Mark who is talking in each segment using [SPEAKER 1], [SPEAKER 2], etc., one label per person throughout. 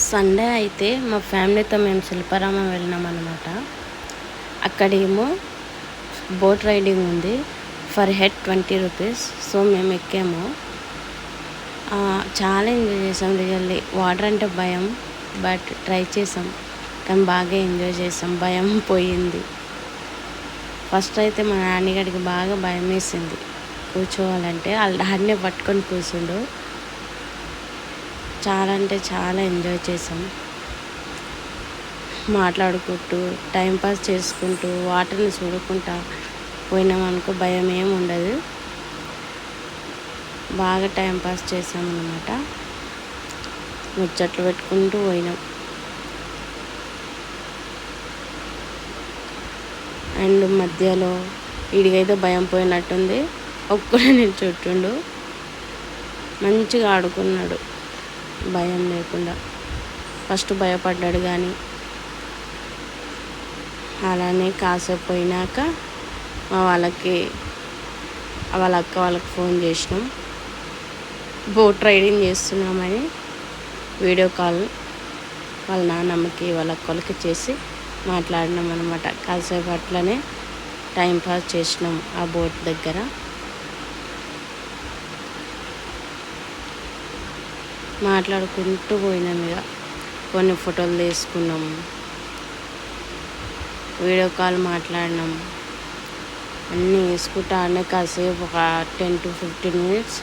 [SPEAKER 1] Sunday అయితే మా ఫ్యామిలీతో మేము శిల్పారామం వెళ్ళినామన్నమాట. అక్కడేమో బోట్ రైడింగ్ ఉంది. For head 20 rupees. సో మేము ఎక్కాము. చాలా ఎంజాయ్ చేసాం. రియల్లీ వాటర్ అంటే భయం, బట్ ట్రై చేసాం. కానీ బాగా ఎంజాయ్ చేసాం. భయం పోయింది. ఫస్ట్ అయితే మా నాన్నగారికి బాగా భయం వేసింది కూర్చోవాలంటే. వాళ్ళ డాడీనే పట్టుకొని కూర్చుండు. చాలా అంటే చాలా ఎంజాయ్ చేసాం. మాట్లాడుకుంటూ టైంపాస్ చేసుకుంటూ వాటర్ని చూడుకుంటా పోయినామనుకో భయం ఏమి ఉండదు. బాగా టైంపాస్ చేసామన్నమాట. ముచ్చట్లు పెట్టుకుంటూ పోయినాం. అండ్ మధ్యలో వీడికైతే భయం పోయినట్టుంది. ఒక్కడే నిల్చుంటుండు. మంచిగా ఆడుకున్నాడు భయం లేకుండా. ఫస్ట్ భయపడ్డాడు, కానీ అలానే కాసేపు పోయినాక వాళ్ళ అక్క వాళ్ళకి ఫోన్ చేసినాం. బోట్ రైడింగ్ చేస్తున్నామని వీడియో కాల్ వాళ్ళ నాన్నమ్మకి వాళ్ళ అక్కలకి చేసి మాట్లాడినాం అనమాట. కాసేపు అట్లనే టైంపాస్ చేసినాం ఆ బోట్ దగ్గర. మాట్లాడుకుంటూ పోయినాం. ఇక కొన్ని ఫోటోలు తీసుకున్నాం, వీడియో కాల్ మాట్లాడినాం. అన్నీ వేసుకుంటా ఆడనే కాసేపు ఒక 10 to 15 minutes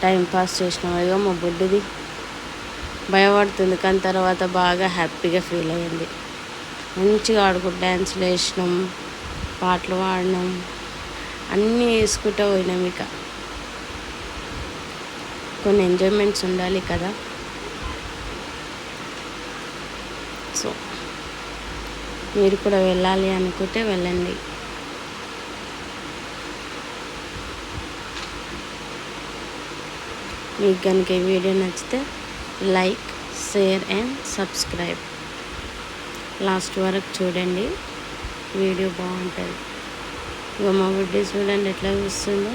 [SPEAKER 1] టైంపాస్ చేసినాం. ఇక మా బుడ్డిది భయపడుతుంది, కానీ తర్వాత బాగా హ్యాపీగా ఫీల్ అయ్యింది. మంచిగా ఆడుకుంటూ డ్యాన్స్లు వేసినాం, పాటలు పాడినాం, అన్నీ వేసుకుంటూ పోయినాం. ఇక కొన్ని ఎంజాయ్మెంట్స్ ఉండాలి కదా. సో మీరు కూడా వెళ్ళాలి అనుకుంటే వెళ్ళండి. మీకు కనుక ఈ వీడియో నచ్చితే like, share and subscribe. Last వరకు చూడండి, వీడియో బాగుంటుంది. ఇక మా బుడ్డి చూడండి ఎట్లా చూస్తుందో.